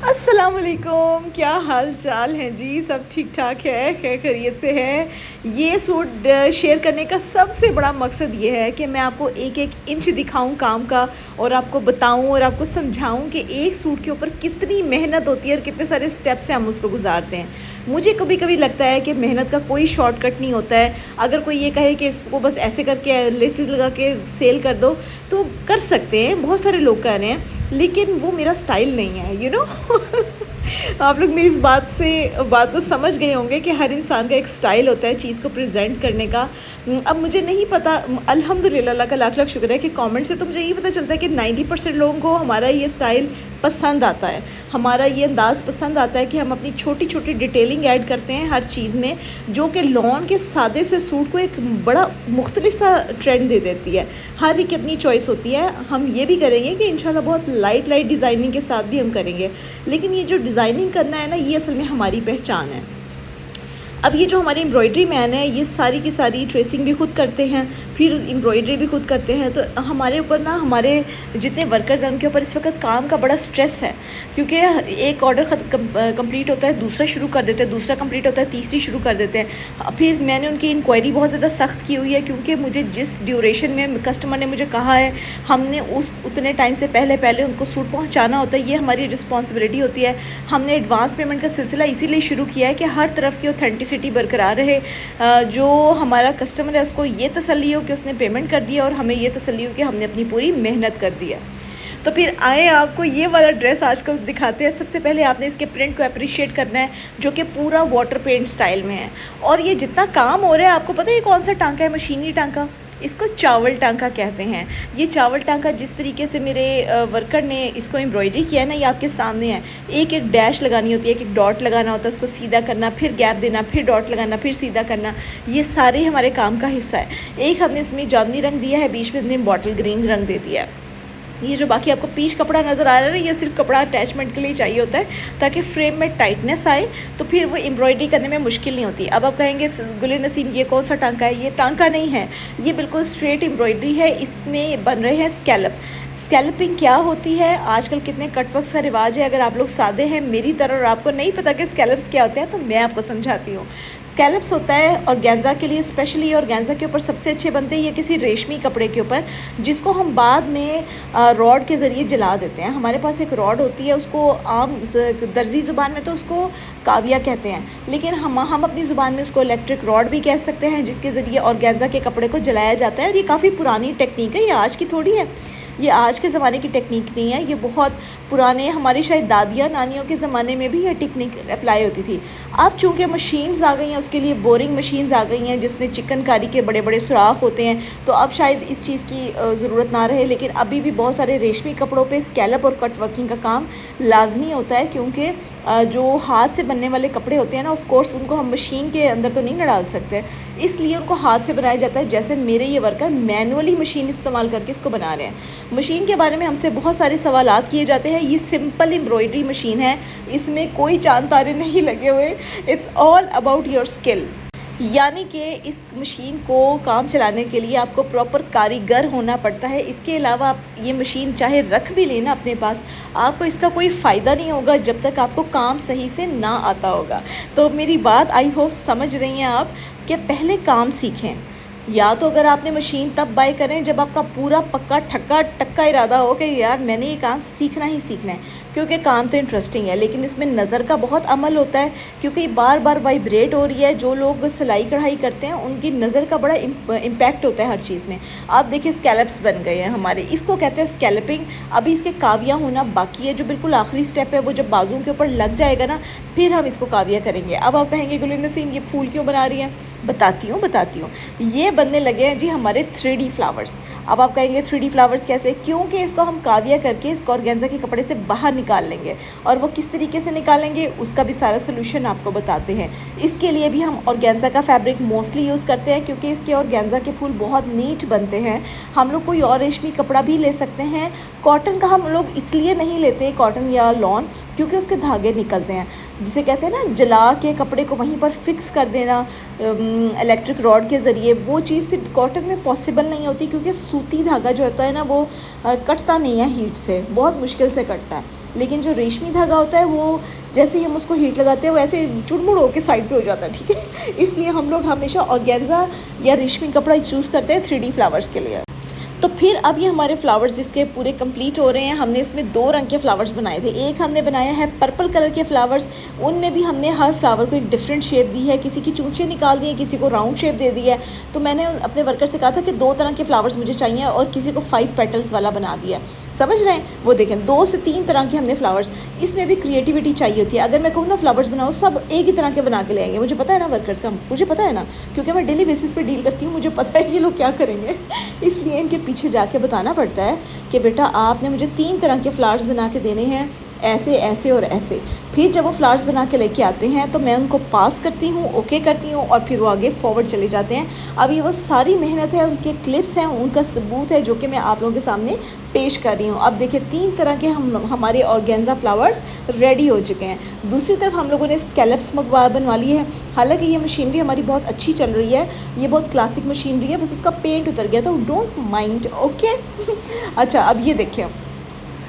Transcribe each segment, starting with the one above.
अस्सलाम वालेकुम, क्या हाल चाल हैं जी। सब ठीक ठाक है, खैर खैरियत से है। ये सूट शेयर करने का सबसे बड़ा मकसद ये है कि मैं आपको एक एक इंच दिखाऊं काम का, और आपको बताऊं और आपको समझाऊं कि एक सूट के ऊपर कितनी मेहनत होती है और कितने सारे स्टेप्स से हम उसको गुजारते हैं। मुझे कभी कभी लगता है कि मेहनत का कोई शॉर्टकट नहीं होता है। अगर कोई ये कहे कि इसको बस ऐसे करके लेसेस लगा के सेल कर दो तो कर सकते हैं, बहुत सारे लोग कर रहे हैं, लेकिन वो मेरा स्टाइल नहीं है, यू नो। आप लोग मेरी इस बात को समझ गए होंगे कि हर इंसान का एक स्टाइल होता है चीज़ को प्रेजेंट करने का। अब मुझे नहीं पता, अल्हम्दुलिल्लाह, अल्लाह का लाख लाख शुक्र है कि कमेंट से तो मुझे ये पता चलता है कि 90% लोगों को हमारा ये स्टाइल पसंद आता है, हमारा ये अंदाज़ पसंद आता है कि हम अपनी छोटी छोटी डिटेलिंग ऐड करते हैं हर चीज़ में, जो कि लॉन के सादे से सूट को एक बड़ा मुख्तलिफ सा ट्रेंड दे देती है। हर एक की अपनी चॉइस होती है। हम ये भी करेंगे कि इंशाल्लाह बहुत लाइट लाइट डिज़ाइनिंग के साथ भी हम करेंगे, लेकिन ये जो डिज़ाइनिंग करना है ना, ये असल में हमारी पहचान है। अब ये जो हमारे एम्ब्रॉयडरी मैन है, ये सारी की सारी ट्रेसिंग भी खुद करते हैं, फिर एम्ब्रॉयडरी भी खुद करते हैं। तो हमारे ऊपर ना, हमारे जितने वर्कर्स हैं उनके ऊपर इस वक्त काम का बड़ा स्ट्रेस है, क्योंकि एक ऑर्डर कंप्लीट होता है, दूसरा शुरू कर देते हैं, दूसरा कंप्लीट होता है, तीसरी शुरू कर देते हैं। फिर मैंने उनकी इंक्वायरी बहुत ज़्यादा सख्त की हुई है, क्योंकि मुझे जिस ड्यूरेशन में कस्टमर ने मुझे कहा है, हमने उस उतने टाइम से पहले उनको सूट पहुँचाना होता है। ये हमारी रिस्पॉन्सिबिलिटी होती है। हमने एडवांस पेमेंट का सिलसिला इसीलिए शुरू किया है कि हर तरफ की ऑथेंटिसिटी बरकरार रहे। जो हमारा कस्टमर है उसको ये तसल्ली हो कि उसने पेमेंट कर दिया, और हमें ये तसल्ली हो कि हमने अपनी पूरी मेहनत कर दी है। तो फिर आए आपको ये वाला ड्रेस आज को दिखाते हैं। सबसे पहले आपने इसके प्रिंट को अप्रिशिएट करना है, जो कि पूरा वाटर पेंट स्टाइल में है। और ये जितना काम हो रहा है, आपको पता है ये कौन सा टांका है? मशीनी टांका, इसको चावल टांका कहते हैं। ये चावल टांका जिस तरीके से मेरे वर्कर ने इसको एम्ब्रॉयडरी किया है ना, ये आपके सामने है। एक एक डैश लगानी होती है, एक एक डॉट लगाना होता है, उसको सीधा करना, फिर गैप देना, फिर डॉट लगाना, फिर सीधा करना। ये सारे हमारे काम का हिस्सा है। एक हमने इसमें जामुनी रंग दिया है, बीच में हमने बॉटल ग्रीन रंग दे दिया है। ये जो बाकी आपको पीच कपड़ा नज़र आ रहा है ना, ये सिर्फ कपड़ा अटैचमेंट के लिए चाहिए होता है, ताकि फ्रेम में टाइटनेस आए, तो फिर वो एम्ब्रॉयडरी करने में मुश्किल नहीं होती। अब आप कहेंगे गुले नसीम ये कौन सा टांका है? ये टांका नहीं है, ये बिल्कुल स्ट्रेट एम्ब्रॉयडरी है। इसमें बन रहे हैं स्कैलप। स्कैल्पिंग क्या होती है? आजकल कितने कटवर्क्स का रिवाज है। अगर आप लोग सादे हैं मेरी तरह और आपको नहीं पता कि स्कैलप्स क्या होते हैं, तो मैं आपको समझाती हूँ। स्कैलप्स होता है ऑर्गेन्जा के लिए स्पेशली, ऑर्गेन्जा के ऊपर सबसे अच्छे बनते हैं ये किसी रेशमी कपड़े के ऊपर, जिसको हम बाद में रॉड के ज़रिए जला देते हैं। हमारे पास एक रॉड होती है, उसको आम दर्जी ज़ुबान में तो उसको काविया कहते हैं, लेकिन हम अपनी ज़ुबान में उसको इलेक्ट्रिक रॉड भी कह सकते हैं, जिसके ज़रिए ऑर्गेन्जा के कपड़े को जलाया जाता है। और ये काफ़ी पुरानी टेक्निक है, ये आज की थोड़ी है, ये आज के ज़माने की टेक्निक नहीं है, ये बहुत पुराने, हमारी शायद दादियाँ नानियों के ज़माने में भी ये टेक्निक अप्लाई होती थी। अब चूँकि मशीन्स आ गई हैं, उसके लिए बोरिंग मशीन्स आ गई हैं जिसमें चिकनकारी के बड़े बड़े सुराख होते हैं, तो अब शायद इस चीज़ की ज़रूरत ना रहे। लेकिन अभी भी बहुत सारे रेशमी कपड़ों पे स्कैलप और कट वर्किंग का काम लाजमी होता है, क्योंकि जो हाथ से बनने वाले कपड़े होते हैं ना, ऑफ कोर्स उनको हम मशीन के अंदर तो नहीं डाल सकते, इसलिए उनको हाथ से बनाया जाता है। जैसे मेरे ये वर्कर मैनुअली मशीन इस्तेमाल करके इसको बना रहे हैं। मशीन के बारे में हमसे बहुत सारे सवालात किए जाते हैं। ये सिंपल एम्ब्रॉयडरी मशीन है, इसमें कोई चांद तारे नहीं लगे हुए। It's all about your skill, यानी कि इस मशीन को काम चलाने के लिए आपको प्रॉपर कारीगर होना पड़ता है। इसके अलावा आप ये मशीन चाहे रख भी लेना अपने पास, आपको इसका कोई फ़ायदा नहीं होगा जब तक आपको काम सही से ना आता होगा। तो मेरी बात आई होप समझ रही हैं आप, कि पहले काम सीखें। या तो अगर आपने मशीन तब बाय करें जब आपका पूरा पक्का टक्का इरादा हो कि यार मैंने ये काम सीखना ही सीखना है, क्योंकि काम तो इंटरेस्टिंग है, लेकिन इसमें नज़र का बहुत अमल होता है, क्योंकि बार बार वाइब्रेट हो रही है। जो लोग सिलाई कढ़ाई करते हैं उनकी नज़र का बड़ा इम्पैक्ट होता है हर चीज़ में। आप देखिए स्कैलप्स बन गए हैं हमारे, इसको कहते हैं स्कैल्पिंग। अभी इसके काविया होना बाकी है, जो बिल्कुल आखिरी स्टेप है, वो जब बाजू के ऊपर लग जाएगा ना, फिर हम इसको काविया करेंगे। अब आप कहेंगे गुलिन नसीम ये फूल क्यों बना रही है? बताती हूँ। ये बनने लगे हैं जी हमारे 3D फ्लावर्स। अब आप कहेंगे 3D फ्लावर्स कैसे? क्योंकि इसको हम काविया करके ऑर्गेन्जा के कपड़े से बाहर निकाल लेंगे, और वो किस तरीके से निकालेंगे उसका भी सारा सोल्यूशन आपको बताते हैं। इसके लिए भी हम ऑर्गेन्जा का फैब्रिक मोस्टली यूज़ करते हैं, क्योंकि इसके ऑर्गेन्जा के फूल बहुत नीट बनते हैं। हम लोग कोई और रेशमी कपड़ा भी ले सकते हैं। कॉटन का हम लोग इसलिए नहीं लेते, कॉटन या लॉन, क्योंकि उसके धागे निकलते हैं, जिसे कहते हैं ना जला के कपड़े को वहीं पर फिक्स कर देना इलेक्ट्रिक रॉड के ज़रिए। वो चीज़ फिर कॉटन में पॉसिबल नहीं होती, क्योंकि सूती धागा जो होता है ना, वो कटता नहीं है हीट से, बहुत मुश्किल से कटता है। लेकिन जो रेशमी धागा होता है वो जैसे ही हम उसको हीट लगाते हैं वो ऐसे चुड़मुड़ होकर साइड पे हो जाता है, ठीक है। इसलिए हम लोग हमेशा ऑर्गेन्जा या रेशमी कपड़ा चूज़ करते हैं 3D फ्लावर्स के लिए। तो फिर अब ये हमारे फ्लावर्स इसके पूरे कंप्लीट हो रहे हैं। हमने इसमें 2 रंग के फ्लावर्स बनाए थे। एक हमने बनाया है पर्पल कलर के फ्लावर्स, उनमें भी हमने हर फ्लावर को एक डिफरेंट शेप दी है, किसी की चूंचे निकाल दी है, किसी को राउंड शेप दे दी है। तो मैंने अपने वर्कर से कहा था कि 2 तरह के फ्लावर्स मुझे चाहिए और किसी को 5 पेटल्स वाला बना दिया। समझ रहे हैं? वो देखें 2 से 3 तरह के हमने फ्लावर्स। इसमें भी क्रिएटिविटी चाहिए होती है। अगर मैं कहूँ ना फ्लावर्स बनाओ, सब एक ही तरह के बना के ले आएंगे। मुझे पता है ना वर्कर्स का, मुझे पता है ना, क्योंकि मैं डेली बेसिस पे डील करती हूँ, मुझे पता है ये लोग क्या करेंगे। इसलिए इनके पीछे जाके बताना पड़ता है कि बेटा आपने मुझे 3 तरह के फ्लावर्स बना के देने हैं, ऐसे ऐसे और ऐसे। फिर जब वो फ्लावर्स बना के लेके आते हैं तो मैं उनको पास करती हूँ, ओके करती हूँ और फिर वो आगे फॉरवर्ड चले जाते हैं। अब ये वो सारी मेहनत है, उनके क्लिप्स हैं, उनका सबूत है जो कि मैं आप लोगों के सामने पेश कर रही हूँ। अब देखिए 3 तरह के हमारे ऑर्गेन्जा फ्लावर्स रेडी हो चुके हैं। दूसरी तरफ हम लोगों ने स्कैलप्स बनवा लिए हैं। हालांकि ये मशीनरी हमारी बहुत अच्छी चल रही है, ये बहुत क्लासिक मशीनरी है, बस उसका पेंट उतर गया तो डोंट माइंड, ओके। अच्छा अब ये देखिए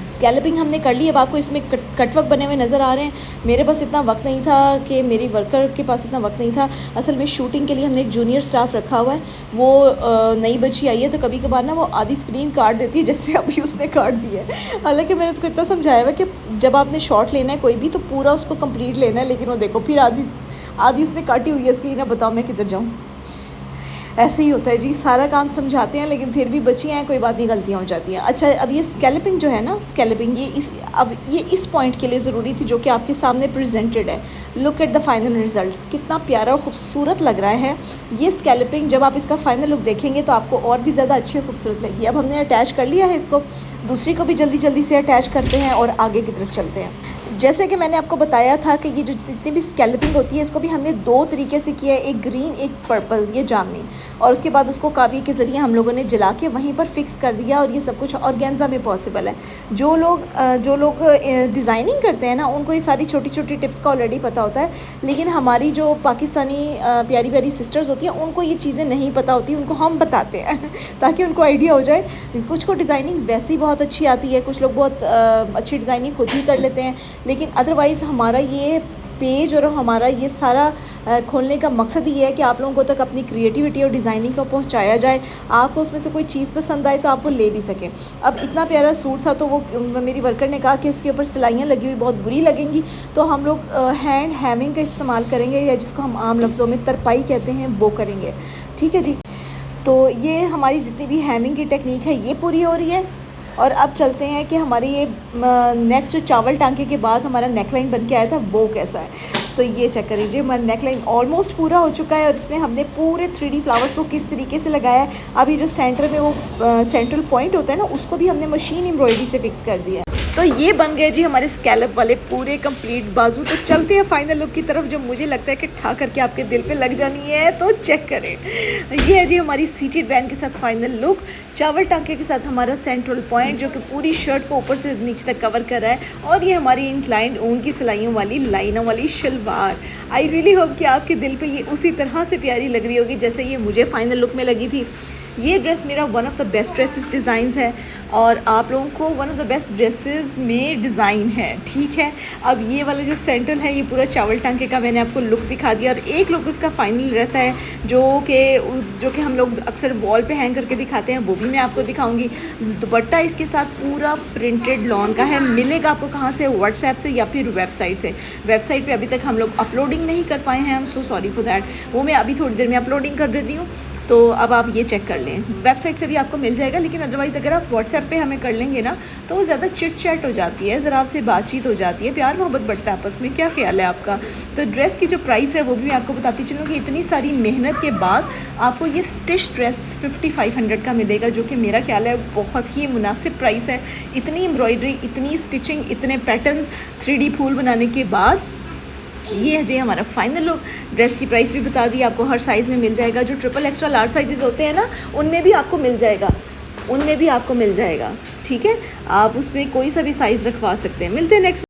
स्कैल्पिंग हमने कर ली। अब आपको इसमें कटवर्क बने हुए नज़र आ रहे हैं। मेरे पास इतना वक्त नहीं था कि मेरी वर्कर के पास इतना वक्त नहीं था। असल में शूटिंग के लिए हमने एक जूनियर स्टाफ रखा हुआ है, वो नई बच्ची आई है तो कभी कभार ना वो आधी स्क्रीन काट देती है, जैसे अभी उसने काट दी है। हालांकि मैंने उसको इतना समझाया हुआ कि जब आपने शॉट लेना है कोई भी तो पूरा उसको कंप्लीट लेना है, लेकिन वो देखो फिर आधी उसने काटी हुई है स्क्रीन। अब बताओ मैं किधर जाऊँ। ऐसे ही होता है जी, सारा काम समझाते हैं लेकिन फिर भी बच्चियाँ हैं, कोई बात नहीं, गलतियाँ हो जाती हैं। अच्छा अब ये स्कैल्पिंग जो है ना, स्कैल्पिंग ये इस पॉइंट के लिए ज़रूरी थी जो कि आपके सामने प्रेजेंटेड है। Look at the final results, कितना प्यारा और ख़ूबसूरत लग रहा है ये स्कैल्पिंग। जब आप इसका फाइनल लुक देखेंगे तो आपको और भी ज़्यादा अच्छी और खूबसूरत लगेगी। अब हमने अटैच कर लिया है इसको, दूसरी को भी जल्दी जल्दी से अटैच करते हैं और आगे की तरफ चलते हैं। जैसे कि मैंने आपको बताया था कि ये जो जितनी भी स्कैल्पिंग होती है इसको भी हमने 2 तरीके से किया है, एक ग्रीन एक पर्पल, ये जामनी, और उसके बाद उसको कावी के ज़रिए हम लोगों ने जला के वहीं पर फिक्स कर दिया। और ये सब कुछ ऑर्गेन्जा में पॉसिबल है। जो लोग डिज़ाइनिंग करते हैं ना उनको ये सारी छोटी छोटी टिप्स का ऑलरेडी पता होता है, लेकिन हमारी जो पाकिस्तानी प्यारी प्यारी सिस्टर्स होती हैं उनको ये चीज़ें नहीं पता होती, उनको हम बताते हैं ताकि उनको आइडिया हो जाए। कुछ को डिज़ाइनिंग वैसे ही बहुत अच्छी आती है, कुछ लोग बहुत अच्छी डिज़ाइनिंग खुद ही कर लेते हैं, लेकिन अदरवाइज़ हमारा ये पेज और हमारा ये सारा खोलने का मकसद ये है कि आप लोगों को तक अपनी क्रिएटिविटी और डिज़ाइनिंग को पहुंचाया जाए। आपको उसमें से कोई चीज़ पसंद आए तो आप वो ले भी सकें। अब इतना प्यारा सूट था तो वो मेरी वर्कर ने कहा कि इसके ऊपर सिलाइयाँ लगी हुई बहुत बुरी लगेंगी, तो हम लोग हैंड हैमिंग का इस्तेमाल करेंगे, या जिसको हम आम लफ्ज़ों में तरपाई कहते हैं वो करेंगे। ठीक है जी, तो ये हमारी जितनी भी हैमिंग की टेक्निक है ये पूरी हो रही है। और अब चलते हैं कि हमारे ये नेक्स्ट जो चावल टांके के बाद हमारा नेकलाइन बन के आया था वो कैसा है। तो ये चेक करिए, हमारा नेकलाइन ऑलमोस्ट पूरा हो चुका है और इसमें हमने पूरे 3D फ्लावर्स को किस तरीके से लगाया है। अभी जो सेंटर में वो सेंट्रल पॉइंट होता है ना उसको भी हमने मशीन एम्ब्रॉयडरी से फिक्स कर दिया है। तो ये बन गए जी हमारे स्कैलप वाले पूरे कंप्लीट बाजू। तो चलते हैं फाइनल लुक की तरफ, जो मुझे लगता है कि ठा करके आपके दिल पे लग जानी है, तो चेक करें। ये है जी हमारी सीटेड बैंड के साथ फाइनल लुक, चावल टांके के साथ हमारा सेंट्रल पॉइंट जो कि पूरी शर्ट को ऊपर से नीचे तक कवर कर रहा है, और ये हमारी इंक्लाइंड ऊन की सिलाइयों वाली लाइनों वाली शलवार। आई रियली होप कि आपके दिल पे ये उसी तरह से प्यारी लग रही होगी जैसे ये मुझे फाइनल लुक में लगी थी। ये ड्रेस मेरा one of the best dresses designs है और आप लोगों को one of the best dresses में डिज़ाइन है। ठीक है, अब ये वाला जो सेंट्रल है ये पूरा चावल टांके का मैंने आपको लुक दिखा दिया, और एक लुक उसका फाइनल रहता है जो कि हम लोग अक्सर वॉल पे हैंग करके दिखाते हैं, वो भी मैं आपको दिखाऊंगी। दुपट्टा इसके साथ पूरा प्रिंटेड लॉन का है। मिलेगा आपको कहाँ से? व्हाट्सएप से या फिर वेबसाइट से। वेबसाइट पे अभी तक हम लोग अपलोडिंग नहीं कर पाए हैं, I am so sorry for that. वो मैं अभी थोड़ी देर में अपलोडिंग कर देती हूँ, तो अब आप ये चेक कर लें। वेबसाइट से भी आपको मिल जाएगा, लेकिन अदरवाइज़ अगर आप व्हाट्सएप पे हमें कर लेंगे ना तो वो ज़्यादा चिट चैट हो जाती है, ज़रा आपसे बातचीत हो जाती है, प्यार मोहब्बत बढ़ता है आपस में। क्या ख्याल है आपका? तो ड्रेस की जो प्राइस है वो भी मैं आपको बताती चलूँ कि इतनी सारी मेहनत के बाद आपको ये स्टिच ड्रेस 5500 का मिलेगा, जो कि मेरा ख्याल है बहुत ही मुनासिब प्राइस है। इतनी एम्ब्रॉयडरी, इतनी स्टिचिंग, इतने पैटर्न्स, 3D फूल बनाने के बाद ये है जी हमारा फाइनल लुक। ड्रेस की प्राइस भी बता दी, आपको हर साइज़ में मिल जाएगा। जो ट्रिपल एक्स्ट्रा लार्ज साइजेस होते हैं ना उनमें भी आपको मिल जाएगा, ठीक है। आप उसमें कोई सा भी साइज़ रखवा सकते हैं। मिलते हैं नेक्स्ट